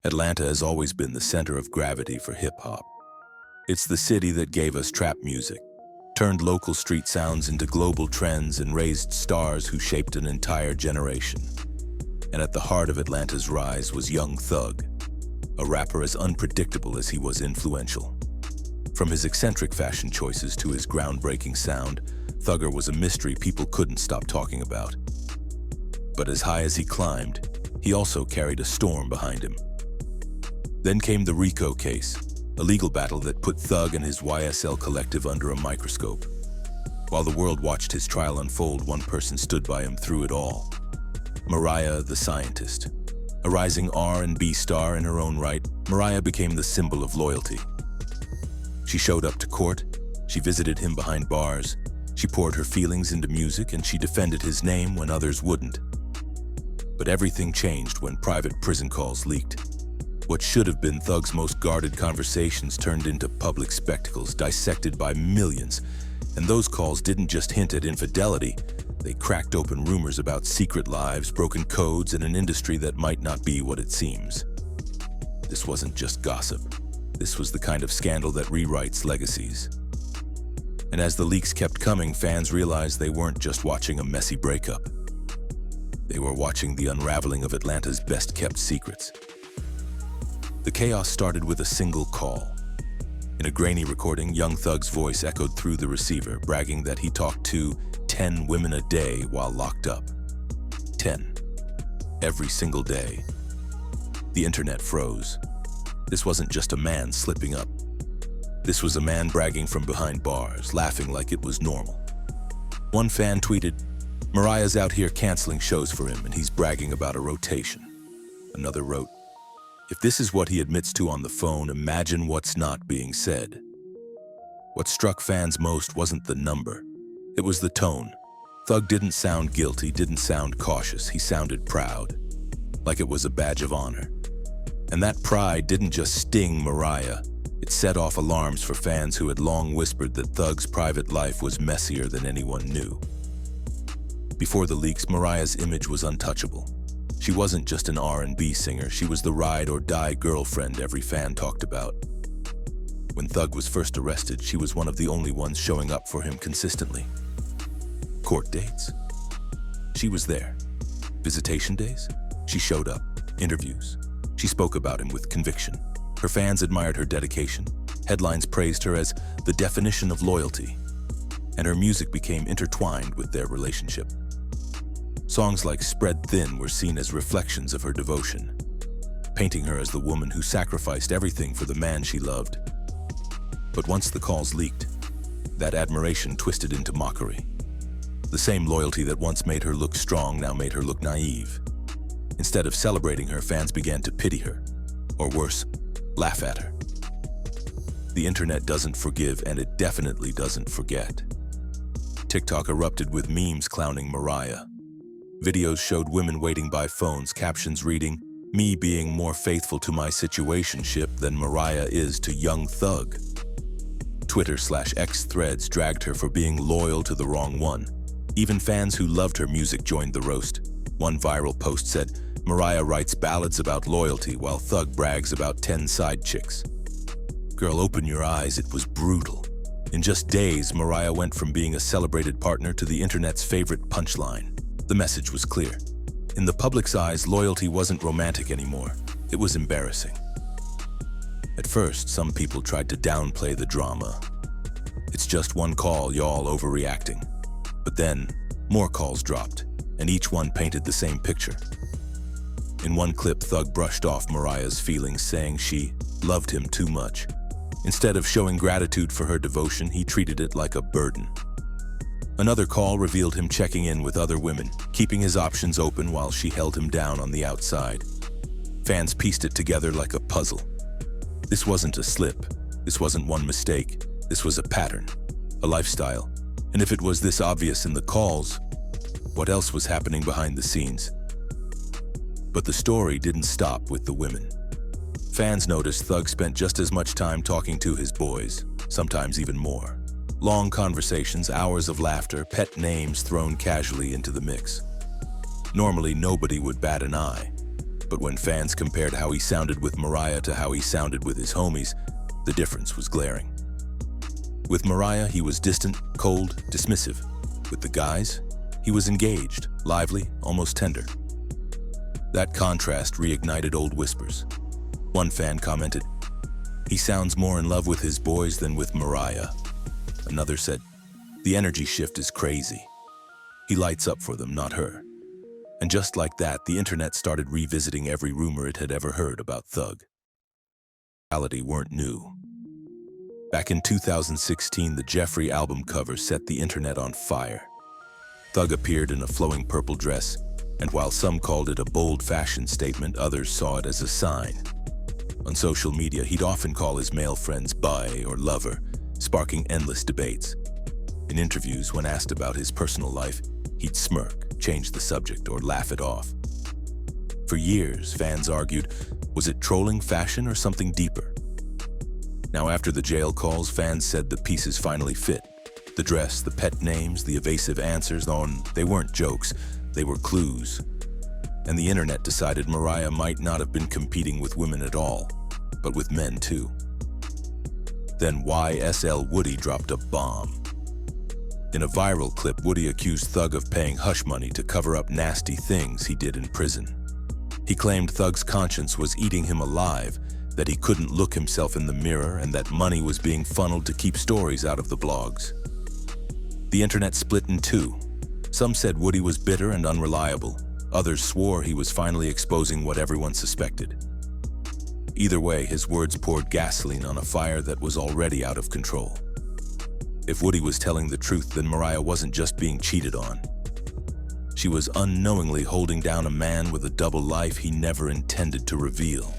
Atlanta has always been the center of gravity for hip-hop. It's the city that gave us trap music, turned local street sounds into global trends, and raised stars who shaped an entire generation. And at the heart of Atlanta's rise was Young Thug, a rapper as unpredictable as he was influential. From his eccentric fashion choices to his groundbreaking sound, Thugger was a mystery people couldn't stop talking about. But as high as he climbed, he also carried a storm behind him. Then came the RICO case, a legal battle that put Thug and his YSL collective under a microscope. While the world watched his trial unfold, one person stood by him through it all. Mariah the Scientist. A rising R&B star in her own right, Mariah became the symbol of loyalty. She showed up to court, she visited him behind bars, she poured her feelings into music, and she defended his name when others wouldn't. But everything changed when private prison calls leaked. What should have been Thug's most guarded conversations turned into public spectacles dissected by millions. And those calls didn't just hint at infidelity, they cracked open rumors about secret lives, broken codes, and an industry that might not be what it seems. This wasn't just gossip. This was the kind of scandal that rewrites legacies. And as the leaks kept coming, fans realized they weren't just watching a messy breakup. They were watching the unraveling of Atlanta's best-kept secrets. The chaos started with a single call. In a grainy recording, Young Thug's voice echoed through the receiver, bragging that he talked to 10 women a day while locked up. 10. Every single day. The internet froze. This wasn't just a man slipping up. This was a man bragging from behind bars, laughing like it was normal. One fan tweeted, "Mariah's out here canceling shows for him and he's bragging about a rotation." Another wrote, "If this is what he admits to on the phone, imagine what's not being said." What struck fans most wasn't the number. It was the tone. Thug didn't sound guilty, didn't sound cautious. He sounded proud, like it was a badge of honor. And that pride didn't just sting Mariah. It set off alarms for fans who had long whispered that Thug's private life was messier than anyone knew. Before the leaks, Mariah's image was untouchable. She wasn't just an R&B singer, she was the ride-or-die girlfriend every fan talked about. When Thug was first arrested, she was one of the only ones showing up for him consistently. Court dates? She was there. Visitation days? She showed up. Interviews? She spoke about him with conviction. Her fans admired her dedication. Headlines praised her as the definition of loyalty. And her music became intertwined with their relationship. Songs like Spread Thin were seen as reflections of her devotion, painting her as the woman who sacrificed everything for the man she loved. But once the calls leaked, that admiration twisted into mockery. The same loyalty that once made her look strong now made her look naive. Instead of celebrating her, fans began to pity her, or worse, laugh at her. The internet doesn't forgive, and it definitely doesn't forget. TikTok erupted with memes clowning Mariah. Videos showed women waiting by phones, captions reading, "Me being more faithful to my situationship than Mariah is to Young Thug." Twitter/X threads dragged her for being loyal to the wrong one. Even fans who loved her music joined the roast. One viral post said, "Mariah writes ballads about loyalty while Thug brags about 10 side chicks." Girl, open your eyes, it was brutal. In just days, Mariah went from being a celebrated partner to the internet's favorite punchline. The message was clear. In the public's eyes, loyalty wasn't romantic anymore. It was embarrassing. At first, some people tried to downplay the drama. "It's just one call, y'all overreacting." But then, more calls dropped, and each one painted the same picture. In one clip, Thug brushed off Mariah's feelings, saying she loved him too much. Instead of showing gratitude for her devotion, he treated it like a burden. Another call revealed him checking in with other women, keeping his options open while she held him down on the outside. Fans pieced it together like a puzzle. This wasn't a slip. This wasn't one mistake. This was a pattern, a lifestyle. And if it was this obvious in the calls, what else was happening behind the scenes? But the story didn't stop with the women. Fans noticed Thug spent just as much time talking to his boys, sometimes even more. Long conversations, hours of laughter, pet names thrown casually into the mix. Normally, nobody would bat an eye. But when fans compared how he sounded with Mariah to how he sounded with his homies, the difference was glaring. With Mariah, he was distant, cold, dismissive. With the guys, he was engaged, lively, almost tender. That contrast reignited old whispers. One fan commented, "He sounds more in love with his boys than with Mariah." Another said, "The energy shift is crazy. He lights up for them, not her." And just like that, the internet started revisiting every rumor it had ever heard about Thug. Reality weren't new. Back in 2016, the Jeffrey album cover set the internet on fire. Thug appeared in a flowing purple dress, and while some called it a bold fashion statement, others saw it as a sign. On social media, he'd often call his male friends bi or lover, sparking endless debates. In interviews, when asked about his personal life, he'd smirk, change the subject, or laugh it off. For years, fans argued, was it trolling fashion or something deeper? Now, after the jail calls, fans said the pieces finally fit. The dress, the pet names, the evasive answers, they weren't jokes, they were clues. And the internet decided Mariah might not have been competing with women at all, but with men too. Then YSL Woody dropped a bomb. In a viral clip, Woody accused Thug of paying hush money to cover up nasty things he did in prison. He claimed Thug's conscience was eating him alive, that he couldn't look himself in the mirror, and that money was being funneled to keep stories out of the blogs. The internet split in two. Some said Woody was bitter and unreliable. Others swore he was finally exposing what everyone suspected. Either way, his words poured gasoline on a fire that was already out of control. If Woody was telling the truth, then Mariah wasn't just being cheated on. She was unknowingly holding down a man with a double life he never intended to reveal.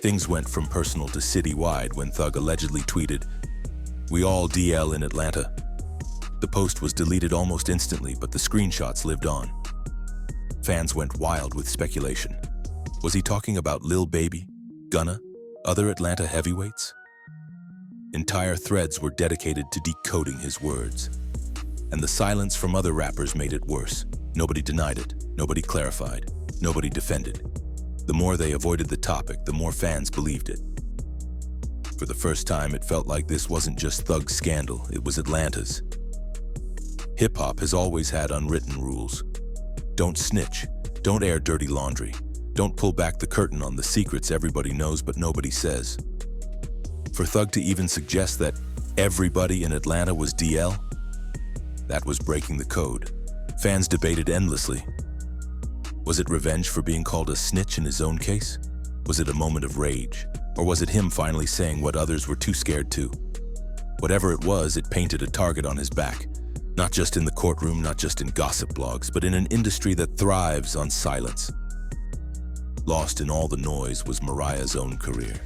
Things went from personal to citywide when Thug allegedly tweeted, "We all DL in Atlanta." The post was deleted almost instantly, but the screenshots lived on. Fans went wild with speculation. Was he talking about Lil Baby, Gunna, other Atlanta heavyweights? Entire threads were dedicated to decoding his words. And the silence from other rappers made it worse. Nobody denied it, nobody clarified, nobody defended. The more they avoided the topic, the more fans believed it. For the first time, it felt like this wasn't just Thug's scandal, it was Atlanta's. Hip-hop has always had unwritten rules. Don't snitch, don't air dirty laundry, don't pull back the curtain on the secrets everybody knows but nobody says. For Thug to even suggest that everybody in Atlanta was DL, that was breaking the code. Fans debated endlessly. Was it revenge for being called a snitch in his own case? Was it a moment of rage? Or was it him finally saying what others were too scared to? Whatever it was, it painted a target on his back. Not just in the courtroom, not just in gossip blogs, but in an industry that thrives on silence. Lost in all the noise was Mariah's own career.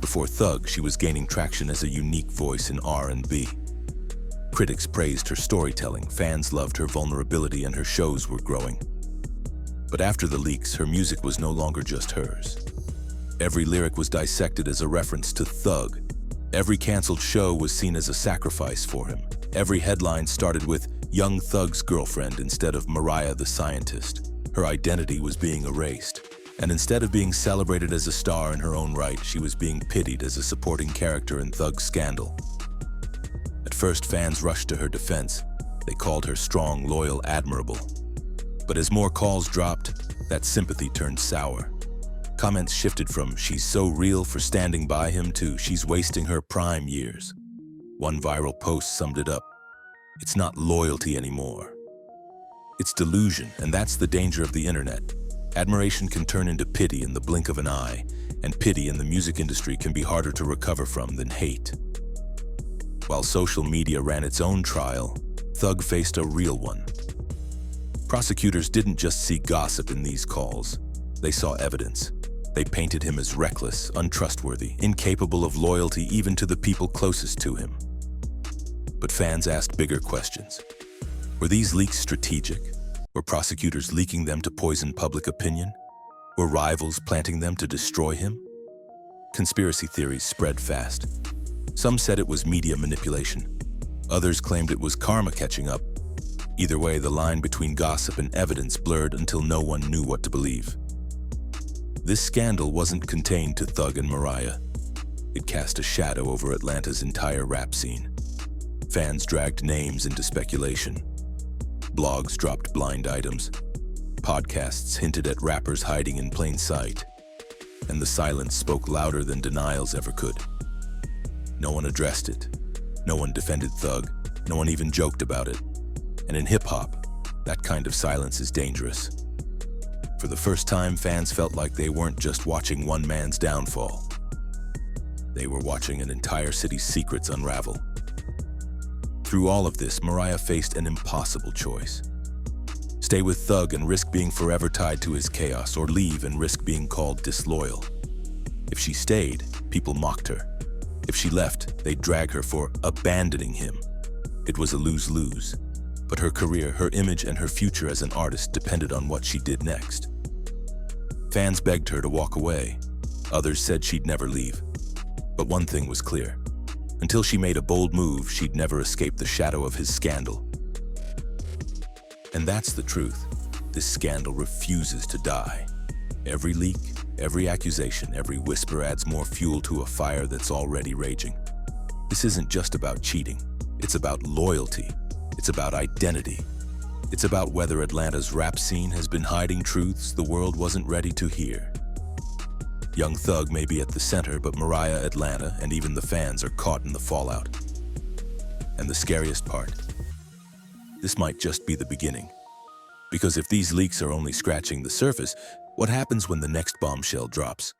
Before Thug, she was gaining traction as a unique voice in R&B. Critics praised her storytelling, fans loved her vulnerability, and her shows were growing. But after the leaks, her music was no longer just hers. Every lyric was dissected as a reference to Thug. Every canceled show was seen as a sacrifice for him. Every headline started with "Young Thug's girlfriend" instead of "Mariah the Scientist." Her identity was being erased. And instead of being celebrated as a star in her own right, she was being pitied as a supporting character in Thug's scandal. At first, fans rushed to her defense. They called her strong, loyal, admirable. But as more calls dropped, that sympathy turned sour. Comments shifted from "she's so real for standing by him" to "she's wasting her prime years." One viral post summed it up. It's not loyalty anymore. It's delusion, and that's the danger of the internet. Admiration can turn into pity in the blink of an eye, and pity in the music industry can be harder to recover from than hate. While social media ran its own trial, Thug faced a real one. Prosecutors didn't just see gossip in these calls. They saw evidence. They painted him as reckless, untrustworthy, incapable of loyalty even to the people closest to him. But fans asked bigger questions. Were these leaks strategic? Were prosecutors leaking them to poison public opinion? Were rivals planting them to destroy him? Conspiracy theories spread fast. Some said it was media manipulation. Others claimed it was karma catching up. Either way, the line between gossip and evidence blurred until no one knew what to believe. This scandal wasn't contained to Thug and Mariah. It cast a shadow over Atlanta's entire rap scene. Fans dragged names into speculation. Blogs dropped blind items. Podcasts hinted at rappers hiding in plain sight. And the silence spoke louder than denials ever could. No one addressed it. No one defended Thug. No one even joked about it. And in hip-hop, that kind of silence is dangerous. For the first time, fans felt like they weren't just watching one man's downfall. They were watching an entire city's secrets unravel. Through all of this, Mariah faced an impossible choice. Stay with Thug and risk being forever tied to his chaos, or leave and risk being called disloyal. If she stayed, people mocked her. If she left, they'd drag her for abandoning him. It was a lose-lose. But her career, her image, and her future as an artist depended on what she did next. Fans begged her to walk away. Others said she'd never leave. But one thing was clear. Until she made a bold move, she'd never escape the shadow of his scandal. And that's the truth. This scandal refuses to die. Every leak, every accusation, every whisper adds more fuel to a fire that's already raging. This isn't just about cheating. It's about loyalty. It's about identity. It's about whether Atlanta's rap scene has been hiding truths the world wasn't ready to hear. Young Thug may be at the center, but Mariah, Atlanta, and even the fans are caught in the fallout. And the scariest part, this might just be the beginning. Because if these leaks are only scratching the surface, what happens when the next bombshell drops?